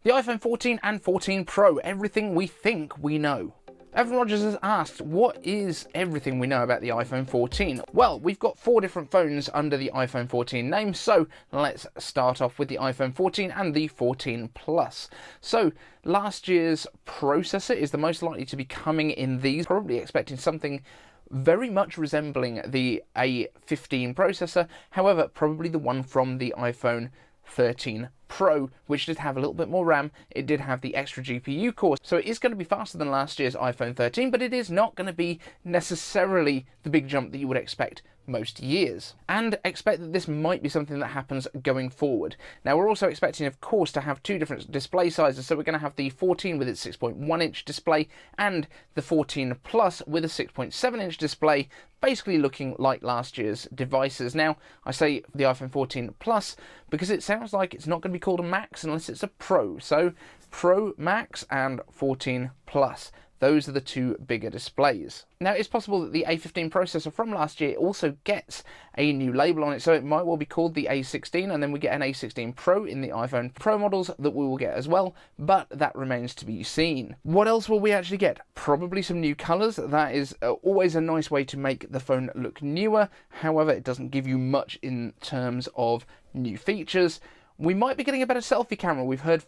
The iPhone 14 and 14 Pro, everything we think we know. Evan Rodgers has asked, what is everything we know about the iPhone 14? Well, we've got 4 different phones under the iPhone 14 name, so let's start off with the iPhone 14 and the 14 Plus. So, last year's processor is the most likely to be coming in these, probably expecting something very much resembling the A15 processor, however, probably the one from the iPhone 13 Pro, which did have a little bit more RAM. It did have the extra GPU core, so it is going to be faster than last year's iPhone 13, but it is not going to be necessarily the big jump that you would expect most years. And expect that this might be something that happens going forward. Now, we're also expecting, of course, to have 2 different display sizes, so we're going to have the 14 with its 6.1 inch display and the 14 Plus with a 6.7 inch display, basically looking like last year's devices. Now, I say the iPhone 14 Plus because it sounds like it's not going to be called a Max unless it's a Pro. So Pro Max and 14 Plus. Those are the 2 bigger displays. Now, it's possible that the A15 processor from last year also gets a new label on it, so it might well be called the A16, and then we get an A16 Pro in the iPhone Pro models that we will get as well, but that remains to be seen. What else will we actually get? Probably some new colours. That is always a nice way to make the phone look newer. However, it doesn't give you much in terms of new features. We might be getting a better selfie camera. We've heard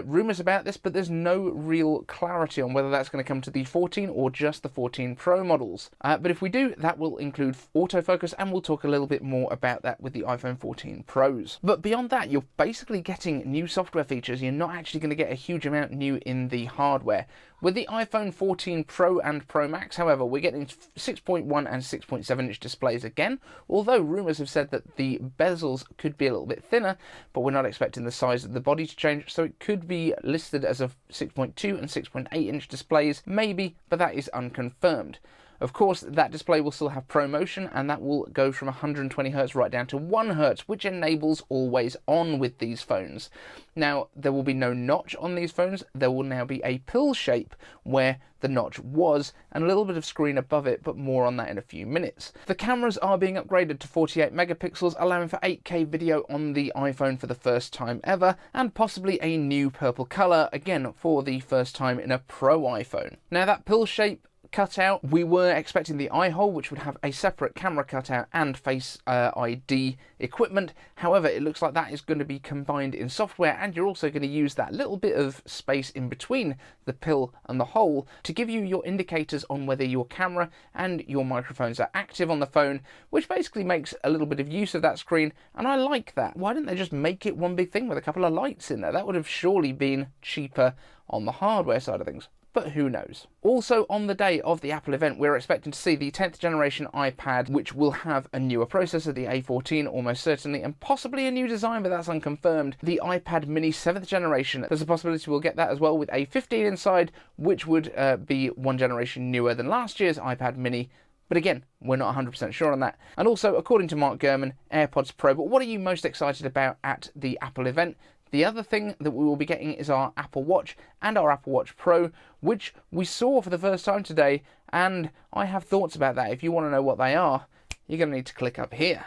rumours about this, but there's no real clarity on whether that's going to come to the 14 or just the 14 Pro models. But if we do, that will include autofocus, and we'll talk a little bit more about that with the iPhone 14 Pros. But beyond that, you're basically getting new software features. You're not actually going to get a huge amount new in the hardware. With the iPhone 14 Pro and Pro Max, however, we're getting 6.1 and 6.7 inch displays again, although rumours have said that the bezels could be a little bit thinner, but we're not expecting the size of the body to change, so it could be listed as a 6.2 and 6.8 inch displays, maybe, but that is unconfirmed. Of course, that display will still have ProMotion, and that will go from 120Hz right down to 1Hz, which enables always on with these phones. Now, there will be no notch on these phones. There will now be a pill shape where the notch was, and a little bit of screen above it, but more on that in a few minutes. The cameras are being upgraded to 48 megapixels, allowing for 8K video on the iPhone for the first time ever, and possibly a new purple colour, again, for the first time in a Pro iPhone. Now, that pill shape cutout, we were expecting the eye hole, which would have a separate camera cutout and Face ID equipment. However, it looks like that is going to be combined in software, and you're also going to use that little bit of space in between the pill and the hole to give you your indicators on whether your camera and your microphones are active on the phone, which basically makes a little bit of use of that screen, and I like that. Why didn't they just make it one big thing with a couple of lights in there? That would have surely been cheaper on the hardware side of things. But who knows. Also, on the day of the Apple event, we're expecting to see the 10th generation iPad, which will have a newer processor, the A14 almost certainly, and possibly a new design, but that's unconfirmed. The iPad mini 7th generation, there's a possibility we'll get that as well with A15 inside, which would be 1 generation newer than last year's iPad mini. But again, we're not 100% sure on that. And also, according to Mark Gurman, AirPods Pro. But what are you most excited about at the Apple event? The other thing that we will be getting is our Apple Watch and our Apple Watch Pro, which we saw for the first time today, and I have thoughts about that. If you want to know what they are, you're going to need to click up here.